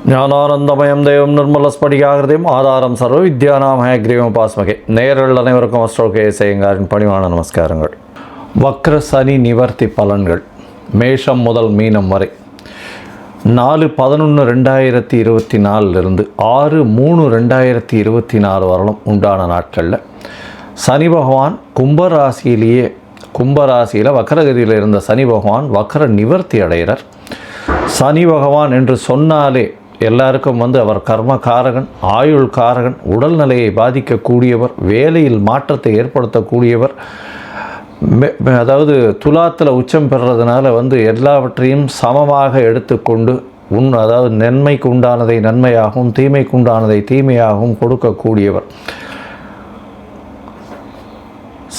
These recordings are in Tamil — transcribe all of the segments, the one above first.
ஞானானந்தமயம் தெய்வம் நிர்மலஸ்படிகாகிருதியும் ஆதாரம் சர்வ வித்யானாமய கிரீவபாஸ்மகே. நேயர்கள் அனைவருக்கும் அஸ்ட்ரோகேசையங்காரின் பணிவான நமஸ்காரங்கள். வக்ர சனி நிவர்த்தி பலன்கள் மேஷம் முதல் மீனம் வரை 4/11/2024 6/3/2024 வரலும் உண்டான நாட்களில் சனி பகவான் கும்பராசியில் வக்கரகதியில் இருந்த சனி பகவான் வக்கர நிவர்த்தி அடைகிறார். சனி பகவான் என்று சொன்னாலே எல்லாருக்கும் அவர் கர்மகாரகன், ஆயுள் காரகன், உடல்நிலையை பாதிக்கக்கூடியவர், வேலையில் மாற்றத்தை ஏற்படுத்தக்கூடியவர். அதாவது துலாத்தில் உச்சம் பெறுறதுனால எல்லாவற்றையும் சமமாக எடுத்துக்கொண்டு அதாவது நன்மைக்கு உண்டானதை நன்மையாகவும் தீமைக்கு உண்டானதை தீமையாகவும் கொடுக்கக்கூடியவர்.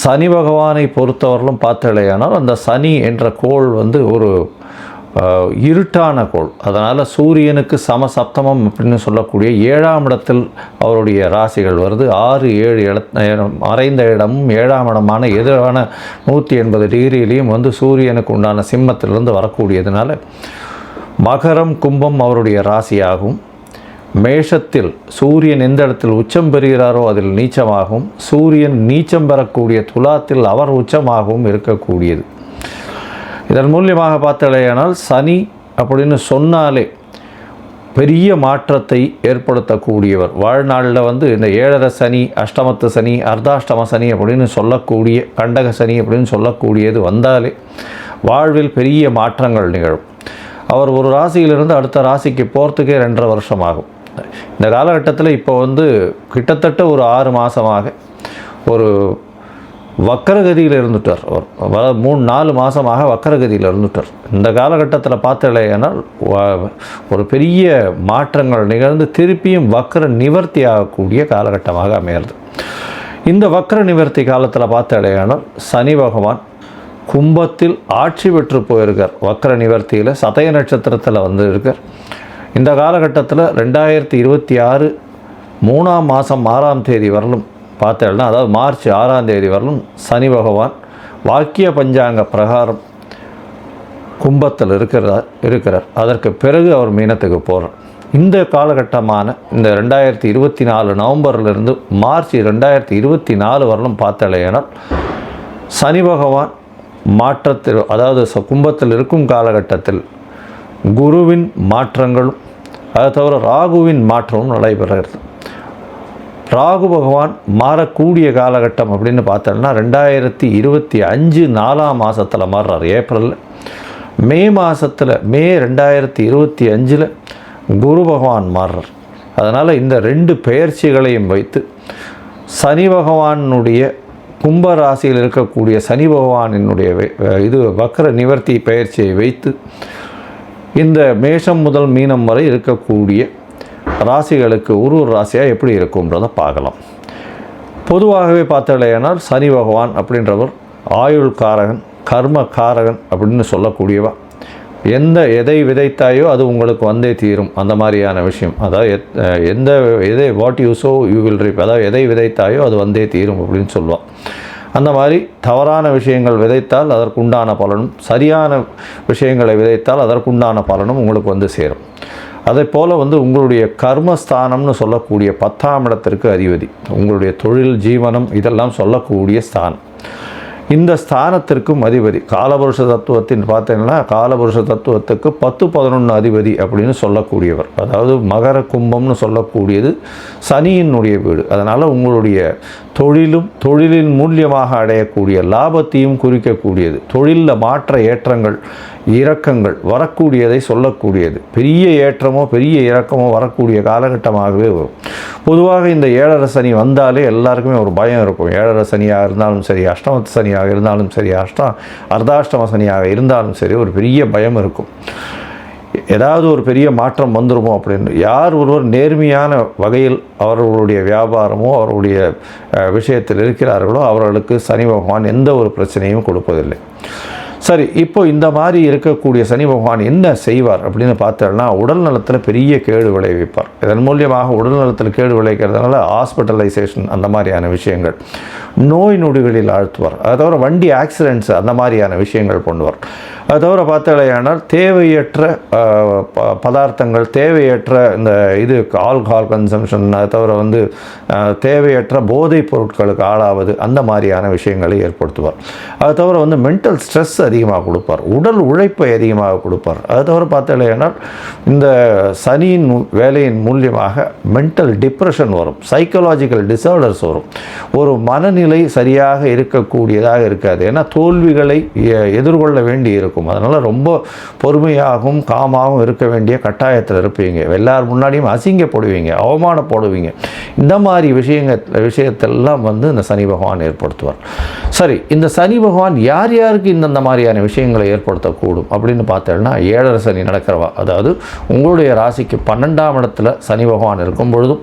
சனி பகவானை பொறுத்தவரையிலும் பார்த்தலையானால் அந்த சனி என்ற கோள் ஒரு இருட்டான கோள். அதனால் சூரியனுக்கு சமசப்தமம் அப்படின்னு சொல்லக்கூடிய 7ஆம் இடத்தில் அவருடைய ராசிகள் வருது. 6, 7 மறைந்த இடமும் 7ஆம் இடமான எதிரான 180 டிகிரியிலையும் சூரியனுக்கு உண்டான சிம்மத்திலிருந்து வரக்கூடியதுனால மகரம் கும்பம் அவருடைய ராசியாகவும், மேஷத்தில் சூரியன் எந்த இடத்தில் உச்சம் பெறுகிறாரோ அதில் நீச்சமாகவும், சூரியன் நீச்சம் பெறக்கூடிய துலாத்தில் அவர் உச்சமாகவும் இருக்கக்கூடியது. இதன் மூலியமாக பார்த்தலையானால் சனி அப்படின்னு சொன்னாலே பெரிய மாற்றத்தை ஏற்படுத்தக்கூடியவர். வாழ்நாளில் இந்த 7.5 சனி, அஷ்டமத்து சனி, அர்த்தாஷ்டம சனி அப்படின்னு சொல்லக்கூடிய கண்டக சனி அப்படின்னு சொல்லக்கூடியது வந்தாலே வாழ்வில் பெரிய மாற்றங்கள் நிகழும். அவர் ஒரு ராசியிலிருந்து அடுத்த ராசிக்கு போகிறதுக்கே 2.5 வருஷம் ஆகும். இந்த காலகட்டத்தில் இப்போ கிட்டத்தட்ட ஒரு 6 மாதமாக ஒரு வக்கரகதியில் இருந்துட்டார். அவர் 3-4 மாதமாக வக்கரகதியில் இருந்துட்டார். இந்த காலகட்டத்தில் பார்த்தலையானால் ஒரு பெரிய மாற்றங்கள் நிகழ்ந்து திருப்பியும் வக்கர நிவர்த்தி ஆகக்கூடிய காலகட்டமாக அமைகிறது. இந்த வக்கர நிவர்த்தி காலத்தில் பார்த்தலையானால் சனி பகவான் கும்பத்தில் ஆட்சி பெற்று போயிருக்கார். வக்கர நிவர்த்தியில் சதய நட்சத்திரத்தில் இருக்கார். இந்த காலகட்டத்தில் 2026 3ஆம் மாதம் 6ஆம் தேதி வரலும் பார்த்தேன்னா, அதாவது மார்ச் 6ஆம் தேதி வரலும் சனி பகவான் வாக்கிய பஞ்சாங்க பிரகாரம் கும்பத்தில் இருக்கிறார். அதற்கு பிறகு அவர் மீனத்துக்கு போகிறார். இந்த காலகட்டமான இந்த 2024 நவம்பர்லேருந்து மார்ச் 2024 வரலும் பார்த்தலையானால் சனி பகவான் மாற்றத்தில், அதாவது கும்பத்தில் இருக்கும் காலகட்டத்தில் குருவின் மாற்றங்களும் அதை தவிர ராகுவின் மாற்றமும் நடைபெறுகிறது. ராகு பகவான் மாறக்கூடிய காலகட்டம் அப்படின்னு பார்த்தோம்னா 2025 4ஆம் மாதத்தில் மாறுறார். ஏப்ரலில் மே 2025 குரு பகவான் மாறுறார். அதனால் இந்த 2 பெயர்ச்சிகளையும் வைத்து சனி பகவானுடைய கும்பராசியில் இருக்கக்கூடிய சனி பகவானினுடைய வக்கர நிவர்த்தி பெயர்ச்சியை வைத்து இந்த மேஷம் முதல் மீனம் வரை இருக்கக்கூடிய ராசிகளுக்கு ஒரு ராசியாக எப்படி இருக்கும்ன்றதை பார்க்கலாம். பொதுவாகவே பார்த்தலையானால் சனி பகவான் அப்படின்றவர் ஆயுள் காரகன், கர்ம காரகன் அப்படின்னு சொல்லக்கூடியவா. எதை விதைத்தாயோ அது உங்களுக்கு வந்தே தீரும், அந்த மாதிரியான விஷயம். அதாவது what you so you will ரீப், அதாவது எதை விதைத்தாயோ அது வந்தே தீரும் அப்படின்னு சொல்லுவாள். அந்த மாதிரி தவறான விஷயங்கள் விதைத்தால் அதற்குண்டான பலனும், சரியான விஷயங்களை விதைத்தால் அதற்குண்டான பலனும் உங்களுக்கு சேரும். அதே போல் உங்களுடைய கர்மஸ்தானம்னு சொல்லக்கூடிய 10ஆம் இடத்திற்கு அதிபதி, உங்களுடைய தொழில், ஜீவனம் இதெல்லாம் சொல்லக்கூடிய ஸ்தானம். இந்த ஸ்தானத்திற்கும் அதிபதி காலபுருஷ தத்துவத்தின் பார்த்தீங்கன்னா காலபுருஷ தத்துவத்துக்கு 10-11 அதிபதி அப்படின்னு சொல்லக்கூடியவர். அதாவது மகர கும்பம்னு சொல்லக்கூடியது சனியினுடைய வீடு. அதனால் உங்களுடைய தொழிலின் மூலியமாக அடையக்கூடிய லாபத்தையும் குறிக்கக்கூடியது. தொழிலில் மாற்ற ஏற்றங்கள் இறக்கங்கள் வரக்கூடியதை சொல்லக்கூடியது. பெரிய ஏற்றமோ பெரிய இறக்கமோ வரக்கூடிய காலகட்டமாகவே வரும். பொதுவாக இந்த 7.5 சனி வந்தாலே எல்லாருக்குமே ஒரு பயம் இருக்கும். 7.5 சனியாக இருந்தாலும் சரி, அஷ்டமத்து சனியாக இருந்தாலும் சரி, அர்த்தாஷ்டம சனியாக இருந்தாலும் சரி, ஒரு பெரிய பயம் இருக்கும். ஏதாவது ஒரு பெரிய மாற்றம் வந்துருமோ அப்படின்னு. யார் ஒருவர் நேர்மையான வகையில் அவர்களுடைய வியாபாரமோ அவருடைய விஷயத்தில் இருக்கிறார்களோ அவர்களுக்கு சனி பகவான் எந்த ஒரு பிரச்சனையும் கொடுப்பதில்லை. சரி, இப்போ இந்த மாதிரி இருக்கக்கூடிய சனி பகவான் என்ன செய்வார் அப்படின்னு பார்த்தோம்னா, உடல் நலத்தில் பெரிய கேடு விளைவிப்பார். இதன் மூலியமாக உடல் நலத்தில் கேடு விளைவிக்கிறதுனால ஹாஸ்பிட்டலைசேஷன் அந்த மாதிரியான விஷயங்கள், நோய் நொடிகளில் ஆழ்த்துவார். அது தவிர வண்டி ஆக்சிடென்ட்ஸ் அந்த மாதிரியான விஷயங்கள் பண்ணுவார். அது தவிர பார்த்தாலேயானால் தேவையற்ற பதார்த்தங்கள், தேவையற்ற இந்த ஆல்கஹால் கன்சம்ஷன், அது தவிர தேவையற்ற போதைப் பொருட்களுக்கு ஆளாவது, அந்த மாதிரியான விஷயங்களை ஏற்படுத்துவார். அது தவிர மென்டல் ஸ்ட்ரெஸ் அதிகமாக கொடுப்பார், உடல் உழைப்பை அதிகமாக கொடுப்பார். அது தவிர பார்த்தாலேயானால் இந்த சனியின் வேலையின் மூலியமாக மென்டல் டிப்ரெஷன் வரும், சைக்கலாஜிக்கல் டிசார்டர்ஸ் வரும், ஒரு மனநிலை சரியாக இருக்கக்கூடியதாக இருக்காது. ஏன்னா தோல்விகளை எதிர்கொள்ள வேண்டி இருக்கும். அதனால் ரொம்ப பொறுமையாகவும் காமாகவும் இருக்க வேண்டிய கட்டாயத்தில் இருப்பீங்க. எல்லார் முன்னாடியும் அசிங்கப்படுவீங்க, அவமானப்படுவீங்க. இந்த மாதிரி விஷயத்தெல்லாம் இந்த சனி பகவான் ஏற்படுத்துவார். சரி, இந்த சனி பகவான் யார் யாருக்கு இந்த மாதிரியான விஷயங்களை ஏற்படுத்தக்கூடும் அப்படின்னு பார்த்தோம்னா, 7.5 சனி நடக்கிறவா, அதாவது உங்களுடைய ராசிக்கு 12ஆம் இடத்துல சனி பகவான் இருக்கும் பொழுதும்,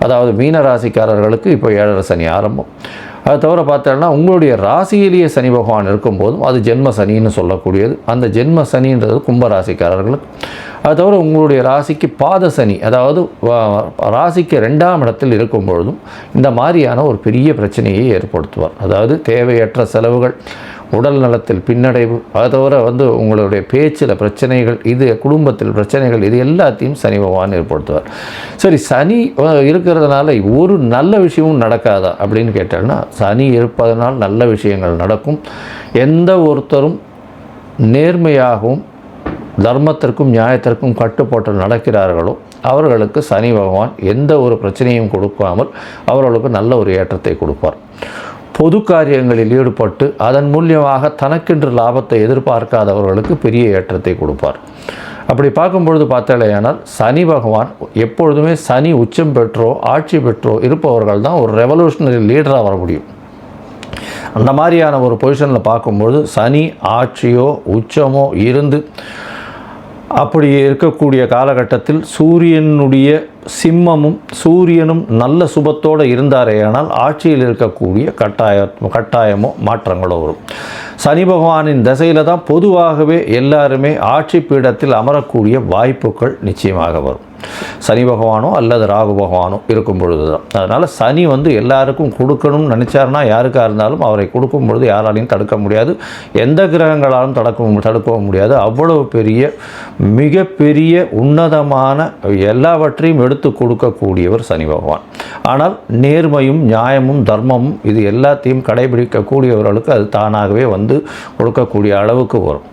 அதாவது மீன ராசிக்காரர்களுக்கு இப்போ 7.5 சனி ஆரம்பம். அது தவிர பார்த்தோம்னா உங்களுடைய ராசியிலேயே சனி பகவான் இருக்கும்போதும் அது ஜென்ம சனின்னு சொல்லக்கூடியது. அந்த ஜென்ம சனின்றது கும்பராசிக்காரர்களுக்கு. அது தவிர உங்களுடைய ராசிக்கு பாத சனி, அதாவது ராசிக்கு 2ஆம் இடத்தில் இருக்கும் பொழுதும் இந்த மாதிரியான ஒரு பெரிய பிரச்சனையை ஏற்படுத்துவார். அதாவது தேவையற்ற செலவுகள், உடல் நலத்தில் பின்னடைவு, அது தவிர உங்களுடைய பேச்சில் பிரச்சனைகள், குடும்பத்தில் பிரச்சனைகள், இது எல்லாத்தையும் சனி பகவான் ஏற்படுத்துவார். சரி, சனி இருக்கிறதுனால ஒரு நல்ல விஷயமும் நடக்காதா அப்படின்னு கேட்டால்னா, சனி இருப்பதனால் நல்ல விஷயங்கள் நடக்கும். எந்த ஒருத்தரும் நேர்மையாகவும் தர்மத்திற்கும் நியாயத்திற்கும் கட்டுப்பட்டு நடக்கிறார்களோ அவர்களுக்கு சனி பகவான் எந்த ஒரு பிரச்சனையும் கொடுக்காமல் அவர்களுக்கு நல்ல ஒரு ஏற்றத்தை கொடுப்பார். பொது காரியங்களில் ஈடுபட்டு அதன் மூலியமாக தனக்கென்று லாபத்தை எதிர்பார்க்காதவர்களுக்கு பெரிய ஏற்றத்தை கொடுப்பார். அப்படி பார்க்கும்பொழுது பார்த்தாலேயானால் சனி பகவான் எப்பொழுதுமே சனி உச்சம் பெற்றோ ஆட்சி பெற்றோ இருப்பவர்கள் தான் ஒரு ரெவல்யூஷனரி லீடராக வர முடியும். அந்த மாதிரியான ஒரு பொசிஷனில் பார்க்கும்பொழுது சனி ஆட்சியோ உச்சமோ இருந்து அப்படி இருக்கக்கூடிய காலகட்டத்தில் சூரியனும் நல்ல சுபத்தோடு இருந்தாரேயானால் ஆட்சியில் இருக்கக்கூடிய கட்டாயமோ மாற்றங்களோ வரும். சனி பகவானின் திசையில் தான் பொதுவாகவே எல்லாருமே ஆட்சி பீடத்தில் அமரக்கூடிய வாய்ப்புகள் நிச்சயமாக வரும். சனி பகவானோ அல்லது ராகு பகவானோ இருக்கும் பொழுது தான். அதனால் சனி எல்லாருக்கும் கொடுக்கணும்னு நினச்சாருன்னா யாருக்காக இருந்தாலும் அவரை கொடுக்கும் பொழுது யாராலையும் தடுக்க முடியாது, எந்த கிரகங்களாலும் தடுக்கவும் முடியாது. அவ்வளவு பெரிய மிகப்பெரிய உன்னதமான எல்லாவற்றையும் எடுத்து கொடுக்கக்கூடியவர் சனி பகவான். ஆனால் நேர்மையும் நியாயமும் தர்மமும் இது எல்லாத்தையும் கடைபிடிக்கக்கூடியவர்களுக்கு அது தானாகவே கொடுக்கக்கூடிய அளவுக்கு வரும்.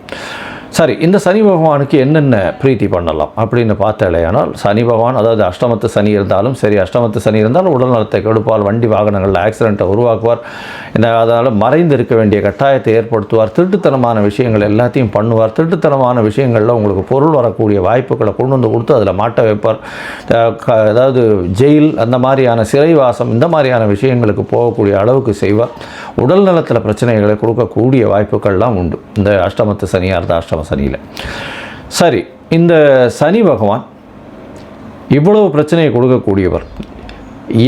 சரி, இந்த சனி பகவானுக்கு என்னென்ன பிரீத்தி பண்ணலாம் அப்படின்னு பார்த்தாலேயானால், சனி பகவான் அதாவது அஷ்டமத்து சனி இருந்தாலும் சரி, அஷ்டமத்து சனி இருந்தாலும் உடல் நலத்தை கெடுப்பார், வண்டி வாகனங்களில் ஆக்சிடெண்ட்டை உருவாக்குவார், அதனால் மறைந்து இருக்க வேண்டிய கட்டாயத்தை ஏற்படுத்துவார், திருட்டுத்தனமான விஷயங்கள் எல்லாத்தையும் பண்ணுவார், திருட்டுத்தனமான விஷயங்களில் உங்களுக்கு பொருள் வரக்கூடிய வாய்ப்புகளை கொண்டு கொடுத்து அதில் மாட்ட வைப்பார். அதாவது ஜெயில், அந்த மாதிரியான சிறைவாசம், இந்த மாதிரியான விஷயங்களுக்கு போகக்கூடிய அளவுக்கு செய்வார். உடல் நலத்தில் பிரச்சனைகளை கொடுக்கக்கூடிய வாய்ப்புகள்லாம் உண்டு இந்த அஷ்டமத்து சனியாக இருந்தால் அஷ்டம சனியில். சரி, இந்த சனி பகவான் இவ்வளவு பிரச்சனையை கொடுக்கக்கூடியவர்.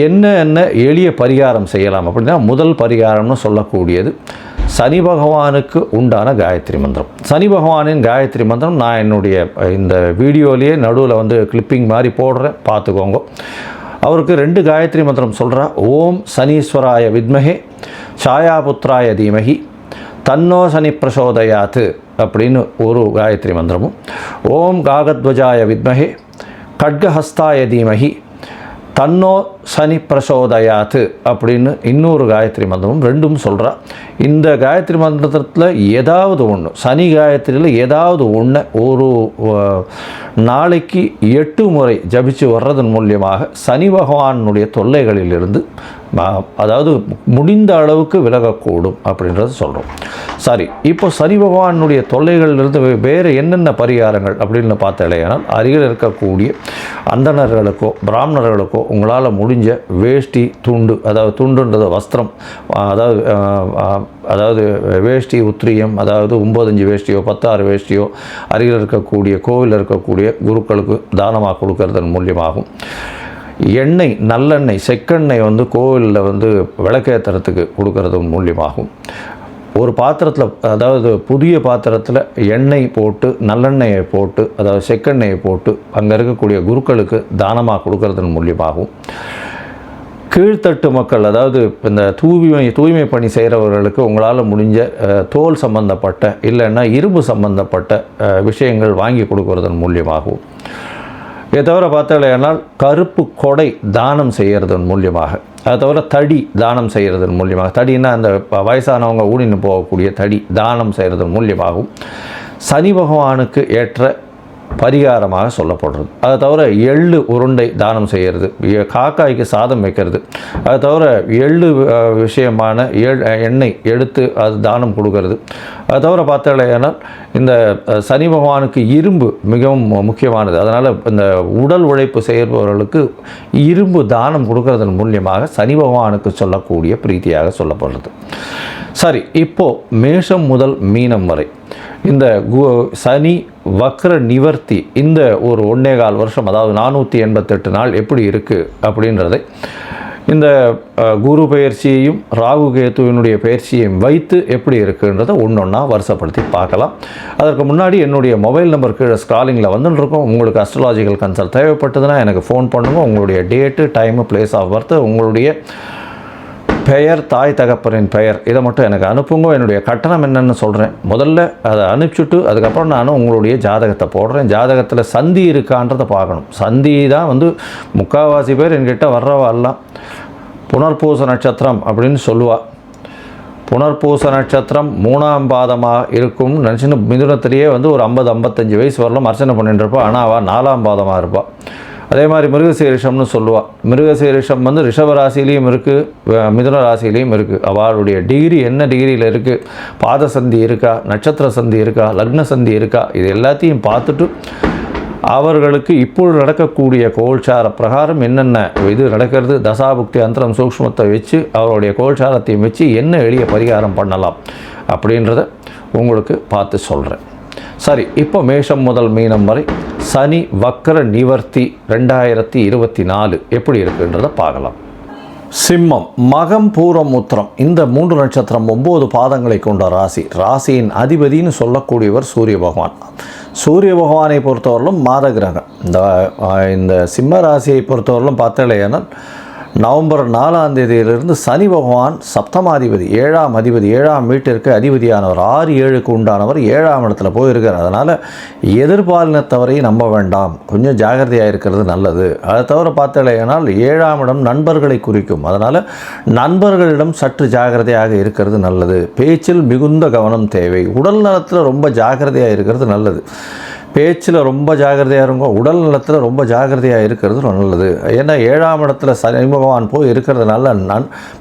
என்ன எளிய பரிகாரம் செய்யலாம் அப்படின்னா, முதல் பரிகாரம்னு சொல்லக்கூடியது சனி பகவானுக்கு உண்டான காயத்ரி மந்திரம். சனி பகவானின் காயத்ரி மந்திரம் நான் என்னுடைய இந்த வீடியோலேயே நடுவில் கிளிப்பிங் மாதிரி போடுறேன், பார்த்துக்கோங்க. அவருக்கு 2 காயத்ரி மந்திரம் சொல்கிறா. ஓம் சனீஸ்வராய வித்மஹே சாயாபுத்ராய தீமஹி தன்னோ சனி பிரசோதயாத்து அப்படின்னு ஒரு காயத்ரி மந்திரமும், ஓம் காகத்வஜாய வித்மஹே கட்கஹஸ்தாய தீமஹி தன்னோ சனி பிரசோதயாத்து அப்படின்னு இன்னொரு காயத்ரி மந்திரமும் 2ம் சொல்கிறா. இந்த காயத்ரி மந்திரத்தில் ஏதாவது ஒன்று, சனி காயத்ரியில் ஏதாவது ஒன்று ஒரு நாளைக்கு 8 முறை ஜபிச்சு வர்றதன் மூலியமாக சனி பகவானுடைய தொல்லைகளிலிருந்து அதாவது முடிந்த அளவுக்கு விலகக்கூடும் அப்படின்றது சொல்கிறோம். சரி, இப்போ சனி பகவானுடைய தொல்லைகளிலிருந்து வேறு என்னென்ன பரிகாரங்கள் அப்படின்னு பார்த்தாலேயானால், அருகில் இருக்கக்கூடிய அந்தணர்களுக்கோ பிராமணர்களுக்கோ உங்களால் முடிஞ்ச வேஷ்டி துண்டு, அதாவது துண்டுன்றது வஸ்திரம், அதாவது வேஷ்டி உத்திரியம், அதாவது 9 வேஷ்டியோ 16 வேஷ்டியோ அருகில் இருக்கக்கூடிய கோவிலில் இருக்கக்கூடிய குருக்களுக்கு தானமாக கொடுக்கறதன் மூலியமாகும். எண்ணெய், நல்லெண்ணெய், செக்கெண்ணெய் கோவிலில் விளக்கேற்றுறதுக்கு கொடுக்கறது மூலியமாகும். ஒரு பாத்திரத்தில், அதாவது புதிய பாத்திரத்தில் எண்ணெய் போட்டு, நல்லெண்ணெயை போட்டு, அதாவது செக்கெண்ணெயை போட்டு அங்கே இருக்கக்கூடிய குருக்களுக்கு தானமாக கொடுக்கறதன் மூலியமாகவும், கீழ்த்தட்டு மக்கள், அதாவது இந்த தூய்மை பணி செய்கிறவர்களுக்கு உங்களால் முடிஞ்ச தோல் சம்பந்தப்பட்ட இல்லைன்னா இரும்பு சம்பந்தப்பட்ட விஷயங்கள் வாங்கி கொடுக்கறதன் மூலியமாகவும், இதை தவிர பார்த்தாலேனால் கருப்பு கொடை தானம் செய்கிறதன் மூலியமாக, அதை தவிர தடி தானம் செய்கிறதன் மூலியமாக, தடின்னா அந்த வயசானவங்க ஊனின்னு போகக்கூடிய தடி தானம் செய்கிறதன் மூலியமாகவும் சனி பகவானுக்கு ஏற்ற பரிகாரமாக சொல்லப்படுறது. அதை தவிர எள்ளு உருண்டை தானம் செய்கிறது, காக்காய்க்கு சாதம் வைக்கிறது, அதை தவிர எள்ளு விஷயமான எண்ணெய் எடுத்து அது தானம் கொடுக்கறது. அதை தவிர பார்த்தாலேனால் இந்த சனி பகவானுக்கு இரும்பு மிகவும் முக்கியமானது. அதனால் இந்த உடல் உழைப்பு செய்பவர்களுக்கு இரும்பு தானம் கொடுக்கறதன் மூலியமாக சனி பகவானுக்கு சொல்லக்கூடிய பிரீத்தியாக சொல்லப்படுறது. சரி, இப்போது மேஷம் முதல் மீனம் வரை இந்த சனி வக்ர நிவர்த்தி இந்த ஒரு 1.25 வருஷம், அதாவது 488 நாள் எப்படி இருக்குது அப்படின்றதை இந்த குரு பயிற்சியையும் ராகு கேத்துவினுடைய பயிற்சியையும் வைத்து எப்படி இருக்குன்றதை ஒன்றொன்னா வருஷப்படுத்தி பார்க்கலாம். அதற்கு முன்னாடி என்னுடைய மொபைல் நம்பர் கீழே ஸ்க்ராலிங்கில் வந்துட்டுருக்கோம். உங்களுக்கு அஸ்ட்ராலாஜிக்கல் கன்சல்ட் தேவைப்பட்டதுன்னா எனக்கு ஃபோன் பண்ணுங்கள். உங்களுடைய date, time, place of birth, உங்களுடைய பெயர், தாய் தகப்பனின் பெயர், இதை மட்டும் எனக்கு அனுப்புங்க. என்னுடைய கட்டணம் என்னென்னு சொல்கிறேன். முதல்ல அதை அனுப்பிச்சுட்டு அதுக்கப்புறம் நான் உங்களுடைய ஜாதகத்தை போடுறேன். ஜாதகத்தில் சந்தி இருக்கான்றதை பார்க்கணும். சந்தி தான் முக்கால்வாசி பேர் என்கிட்ட வர்றவாலாம் புனர்பூச நட்சத்திரம் அப்படின்னு சொல்லுவாள். புனர்பூச நட்சத்திரம் 3ஆம் பாதமாக இருக்கும்னு நினச்சின்னு மிதுனத்திலேயே ஒரு 50-55 வயசு வரலாம் அர்ச்சனை பண்ணிட்டு இருப்பாள். ஆனால் அவள் 4ஆம் பாதமாக இருப்பாள். அதே மாதிரி மிருகசீரிஷம்னு சொல்லுவாள். மிருகசீரிஷம் ரிஷப ராசிலையும் இருக்குது, மிதுன ராசிலையும் இருக்குது. அவளுடைய டிகிரி என்ன டிகிரியில் இருக்குது, பாத சந்தி இருக்கா, நட்சத்திர சந்தி இருக்கா, லக்ன சந்தி இருக்கா, இது எல்லாத்தையும் பார்த்துட்டு அவர்களுக்கு இப்பொழுது நடக்கக்கூடிய கோல்சார பிரகாரம் என்னென்ன இது நடக்கிறது, தசாபுக்தி அந்தரம் சூக்ஷ்மத்தை வச்சு அவருடைய கோல்சாரத்தையும் வச்சு என்ன எளிய பரிகாரம் பண்ணலாம் அப்படின்றத உங்களுக்கு பார்த்து சொல்கிறேன். சரி, இப்போ மேஷம் முதல் மீனம் வரை சனி வக்ர நிவர்த்தி 2024 எப்படி இருக்குன்றதை பார்க்கலாம். சிம்மம், மகம், பூரம், உத்திரம் இந்த 3 நட்சத்திரம் 9 பாதங்களை கொண்ட ராசி. ராசியின் அதிபதினு சொல்லக்கூடியவர் சூரிய பகவான். சூரிய பகவானை பொறுத்தவரையிலும் மாத கிரகம். இந்த சிம்ம ராசியை பொறுத்தவரையிலும் பார்த்தாலேனால் நவம்பர் 4ஆம் தேதியிலிருந்து சனி பகவான் சப்தமாதிபதி, 7ஆம் அதிபதி, 7ஆம் வீட்டிற்கு அதிபதியானவர், 6-7க்கு உண்டானவர் 7ஆம் இடத்துல போயிருக்கிறார். அதனால் எதிர்பாலினத்தவரையும் நம்ப வேண்டாம், கொஞ்சம் ஜாகிரதையாக இருக்கிறது நல்லது. அதை தவிர பார்த்தாலேனால் 7ஆம் இடம் நண்பர்களை குறிக்கும். அதனால் நண்பர்களிடம் சற்று ஜாகிரதையாக இருக்கிறது நல்லது. பேச்சில் மிகுந்த கவனம் தேவை. உடல் நலத்தில் ரொம்ப ஜாகிரதையாக இருக்கிறது நல்லது. பேச்சில் ரொம்ப ஜாகிரதையாக இருக்கும், உடல் நலத்தில் ரொம்ப ஜாகிரதையாக இருக்கிறது நல்லது. ஏன்னா 7ஆம் இடத்துல சனி பகவான் போய் இருக்கிறதுனால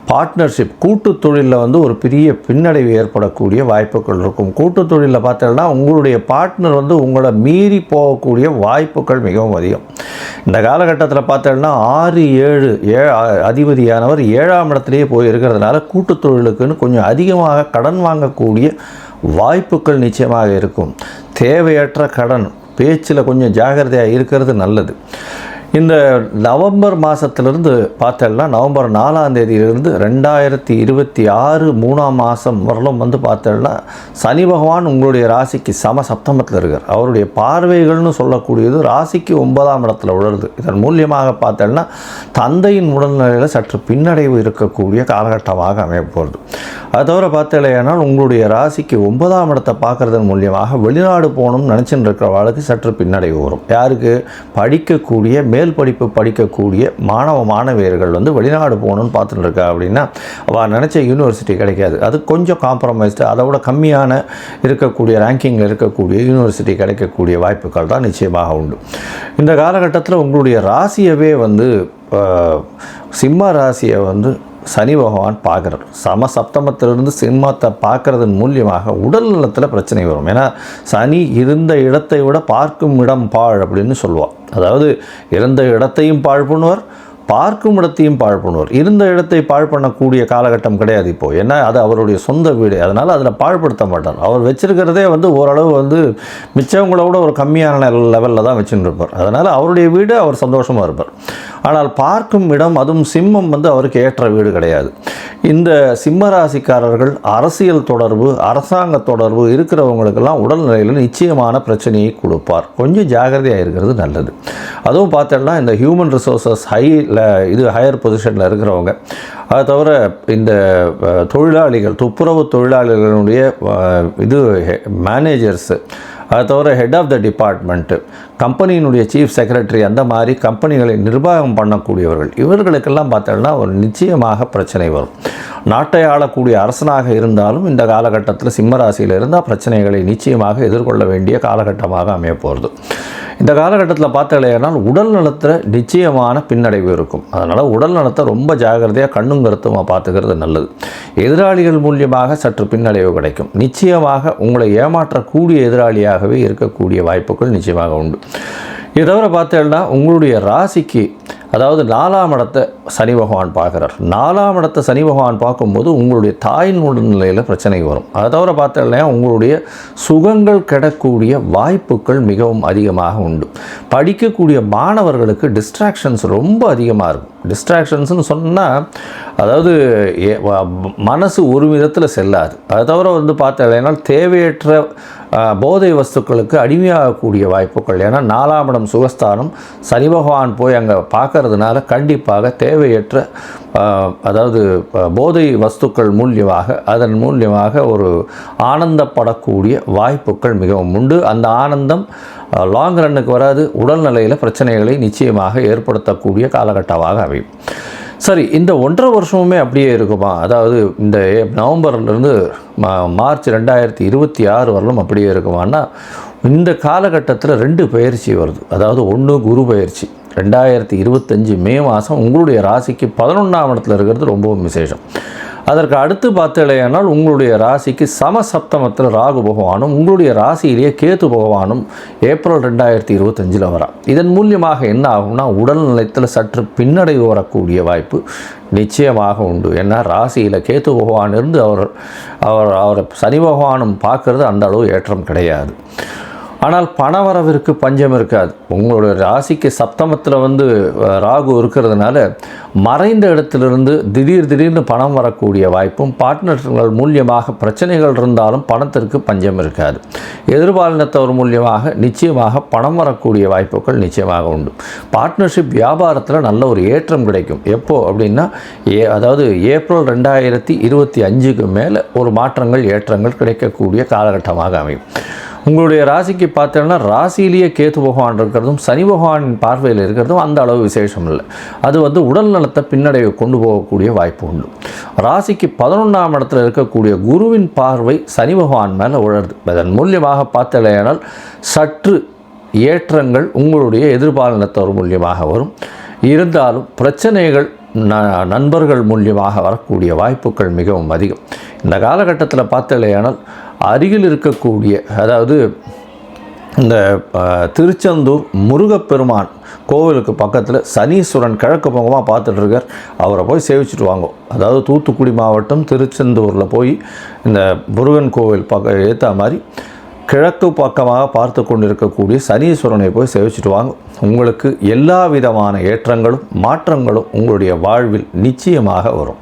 பார்ட்னர்ஷிப், கூட்டு தொழிலில் ஒரு பெரிய பின்னடைவு ஏற்படக்கூடிய வாய்ப்புகள் இருக்கும். கூட்டு தொழிலில் பார்த்தோம்னா உங்களுடைய பார்ட்னர் உங்களை மீறி போகக்கூடிய வாய்ப்புகள் மிகவும் அதிகம். இந்த காலகட்டத்தில் பார்த்தோம்னா 6-7 அதிபதியானவர் 7ஆம் இடத்துலையே போய் இருக்கிறதுனால கூட்டு தொழிலுக்குன்னு கொஞ்சம் அதிகமாக கடன் வாங்கக்கூடிய வாய்ப்புகள் நிச்சயமாக இருக்கும். தேவையற்ற கடன், பேச்சில் கொஞ்சம் ஜாகிரதையாக இருக்கிறது நல்லது. இந்த நவம்பர் மாதத்திலிருந்து பார்த்தோம்னா நவம்பர் 4ஆம் தேதியிலிருந்து 2026 3ஆம் மாதம் வரலும் பார்த்தோம்னா சனி பகவான் உங்களுடைய ராசிக்கு சப்தமத்தில் இருக்கார். அவருடைய பார்வைகள்னு சொல்லக்கூடியது ராசிக்கு 9ஆம் இடத்துல உழருது. இதன் மூலியமாக பார்த்தோம்னா தந்தையின் உடல்நிலையில் சற்று பின்னடைவு இருக்கக்கூடிய காலகட்டமாக அமையப்போகிறது. அது தவிர பார்த்தலையானால் உங்களுடைய ராசிக்கு 9ஆம் இடத்தை பார்க்குறதன் மூலியமாக வெளிநாடு போகணும்னு நினச்சின்னு இருக்கிறவர்களுக்கு சற்று பின்னடைவு வரும். யாருக்கு? படிக்கக்கூடிய மேல் படிப்பு படிக்கக்கூடிய மாணவியர்கள் வெளிநாடு போகணுன்னு பார்த்துட்டு இருக்கா அப்படின்னா அவள் நினச்ச யூனிவர்சிட்டி கிடைக்காது. அது கொஞ்சம் காம்ப்ரமைஸ்டு, அதை விட கம்மியான இருக்கக்கூடிய ரேங்கிங்கில் இருக்கக்கூடிய யூனிவர்சிட்டி கிடைக்கக்கூடிய வாய்ப்புகள் தான் நிச்சயமாக உண்டு. இந்த காலகட்டத்தில் உங்களுடைய ராசியவே சிம்ம ராசியை சனி பகவான் பார்க்குறார். சப்தமத்திலிருந்து சிம்மத்தை பார்க்குறதன் மூலியமாக உடல் நலத்தில் பிரச்சனை வரும். ஏன்னா சனி இருந்த இடத்தை விட பார்க்கும் இடம் பாழ் அப்படின்னு சொல்லுவாள். அதாவது இருந்த இடத்தையும் பாழ் பண்ணுவார், பார்க்கும் இடத்தையும் பாழ் பண்ணுவார். இருந்த இடத்தை பாழ் பண்ணக்கூடிய காலகட்டம் கிடையாது இப்போது. ஏன்னா அது அவருடைய சொந்த வீடு, அதனால் அதில் பாழ்படுத்த மாட்டார். அவர் வச்சிருக்கிறதே வந்து ஓரளவு வந்து மிச்சவங்களோட ஒரு கம்மியான லெவலில் தான் வச்சுட்டு இருப்பார். அதனால் அவருடைய வீடு அவர் சந்தோஷமாக இருப்பார். ஆனால் பார்க்கும் இடம், அதுவும் சிம்மம் வந்து அவருக்கு ஏற்ற வீடு கிடையாது. இந்த சிம்ம ராசிக்காரர்கள் அரசியல் தொடர்பு, அரசாங்க தொடர்பு இருக்கிறவங்களுக்கெல்லாம் உடல்நிலையில் நிச்சயமான பிரச்சனையை கொடுப்பார். கொஞ்சம் ஜாகிரதையாக இருக்கிறது நல்லது. அதுவும் பார்த்தோம்னா இந்த ஹியூமன் ரிசோர்ஸஸ் ஹையர் பொசிஷனில் இருக்கிறவங்க, அதை தவிர இந்த தொழிலாளிகள், துப்புரவு தொழிலாளிகளுடைய மேனேஜர்ஸு, அதை தவிர ஹெட் ஆஃப் த டிபார்ட்மெண்ட்டு, கம்பெனியினுடைய சீஃப் செக்ரட்டரி, அந்த மாதிரி கம்பெனிகளை நிர்வாகம் பண்ணக்கூடியவர்கள், இவர்களுக்கெல்லாம் பார்த்தோம்னா ஒரு நிச்சயமாக பிரச்சனை வரும். நாட்டை ஆளக்கூடிய அரசனாக இருந்தாலும் இந்த காலகட்டத்தில் சிம்மராசியில் இருந்தால் பிரச்சனைகளை நிச்சயமாக எதிர்கொள்ள வேண்டிய காலகட்டமாக அமைய போகிறது. இந்த காலகட்டத்தில் பார்த்தாலேனால் உடல் நலத்தில் நிச்சயமான பின்னடைவு இருக்கும். அதனால் உடல் நலத்தை ரொம்ப ஜாகிரதையாக கண்ணும் கருத்துமாக பார்த்துக்கிறது நல்லது. எதிராளிகள் மூலியமாக சற்று பின்னடைவு கிடைக்கும். நிச்சயமாக உங்களை ஏமாற்றக்கூடிய எதிராளியாகவே இருக்கக்கூடிய வாய்ப்புகள் நிச்சயமாக உண்டு. இதை தவிர பார்த்தேன்னா உங்களுடைய ராசிக்கு, அதாவது 4ஆம் இடத்தை சனி பகவான் பார்க்குறார். 4ஆம் இடத்தை சனி பகவான் பார்க்கும்போது உங்களுடைய தாயின் உடல்நிலையில் பிரச்சனை வரும். அதை தவிர பார்த்தோம்னா உங்களுடைய சுகங்கள் கிடக்கூடிய வாய்ப்புகள் மிகவும் அதிகமாக உண்டு. படிக்கக்கூடிய மாணவர்களுக்கு டிஸ்ட்ராக்ஷன்ஸ் ரொம்ப அதிகமாக இருக்கும். டிஸ்ட்ராக்ஷன்ஸ்னு சொன்னால் அதாவது மனசு ஒரு விதத்தில் செல்லாது. அதை தவிர வந்து பார்த்தோம்னா தேவையற்ற போதை வஸ்துக்களுக்கு அடிமையாகக்கூடிய வாய்ப்புகள். ஏன்னா 4ஆம் இடம் சுகஸ்தானம், சனி பகவான் போய் அங்கே பார்க்கறதுனால கண்டிப்பாக தேவையற்ற அதாவது போதை வஸ்துக்கள் மூலியமாக, அதன் மூலியமாக ஒரு ஆனந்தப்படக்கூடிய வாய்ப்புகள் மிகவும் உண்டு. அந்த ஆனந்தம் லாங் ரன்னுக்கு வராது. உடல்நிலையில் பிரச்சனைகளை நிச்சயமாக ஏற்படுத்தக்கூடிய காலகட்டமாக அமையும். சரி, இந்த 1.5 வருஷமுமே அப்படியே இருக்குமா? அதாவது இந்த நவம்பர்லேருந்து மார்ச் 2026 வரலும் அப்படியே இருக்குமான்னா, இந்த காலகட்டத்தில் 2 பயிற்சி வருது. அதாவது ஒன்று குரு பயிற்சி 2025 மே மாதம் உங்களுடைய ராசிக்கு 11ஆம் இடத்துல இருக்கிறது ரொம்பவும் விசேஷம். அதற்கு அடுத்து பார்த்தலையானால் உங்களுடைய ராசிக்கு சமசப்தமத்தில் ராகு பகவானும் உங்களுடைய ராசியிலேயே கேத்து பகவானும் ஏப்ரல் 2025 வரா. இதன் மூலியமாக என்ன ஆகும்னா உடல் நிலையத்தில் சற்று பின்னடைவு வரக்கூடிய வாய்ப்பு நிச்சயமாக உண்டு. ஏன்னா ராசியில் கேத்து பகவான் இருந்து அவர் சனி பகவானும் பார்க்கறது அந்த அளவு ஏற்றம் கிடையாது. ஆனால் பணவரவிற்கு பஞ்சம் இருக்காது. உங்களுடைய ராசிக்கு சப்தமத்தில் வந்து ராகு இருக்கிறதுனால மறைந்த இடத்திலிருந்து திடீர்னு பணம் வரக்கூடிய வாய்ப்பும், பார்ட்னர்கள் மூலியமாக பிரச்சனைகள் இருந்தாலும் பணத்திற்கு பஞ்சம் இருக்காது. எதிர்பாலினத்தவர் மூலியமாக நிச்சயமாக பணம் வரக்கூடிய வாய்ப்புகள் நிச்சயமாக உண்டு. பார்ட்னர்ஷிப் வியாபாரத்தில் நல்ல ஒரு ஏற்றம் கிடைக்கும். எப்போ அப்படின்னா அதாவது ஏப்ரல் 2025க்கு மேலே ஒரு மாற்றங்கள், ஏற்றங்கள் கிடைக்கக்கூடிய காலகட்டமாக அமையும். உங்களுடைய ராசிக்கு பார்த்தோன்னா ராசியிலேயே கேத்து பகவான் இருக்கிறதும் சனி பகவானின் பார்வையில் இருக்கிறதும் அந்த அளவு விசேஷம் இல்லை. அது வந்து உடல் நலத்தை பின்னடைவை கொண்டு போகக்கூடிய வாய்ப்பு உண்டு. ராசிக்கு 11ஆம் இடத்துல இருக்கக்கூடிய குருவின் பார்வை சனி பகவான் மேலே உழருது. அதன் மூலியமாக பார்த்தலையானால் சற்று ஏற்றங்கள் உங்களுடைய எதிர்பாலினத்தவர் மூலியமாக வரும். இருந்தாலும் பிரச்சனைகள் நண்பர்கள் மூலியமாக வரக்கூடிய வாய்ப்புகள் மிகவும் அதிகம். இந்த காலகட்டத்தில் பார்த்தலையானால் அருகில் இருக்கக்கூடிய, அதாவது இந்த திருச்செந்தூர் முருகப்பெருமான் கோவிலுக்கு பக்கத்தில் சனீஸ்வரன் கிழக்கு பக்கமாக பார்த்துட்ருக்கார். அவரை போய் சேவிச்சுட்டு வாங்க. அதாவது தூத்துக்குடி மாவட்டம் திருச்செந்தூரில் போய் இந்த முருகன் கோவில் பக்கம் ஏற்ற மாதிரி கிழக்கு பக்கமாக பார்த்து கொண்டிருக்கக்கூடிய சனீஸ்வரனை போய் சேவிச்சுட்டு வாங்க. உங்களுக்கு எல்லா விதமான ஏற்றங்களும் மாற்றங்களும் உங்களுடைய வாழ்வில் நிச்சயமாக வரும்.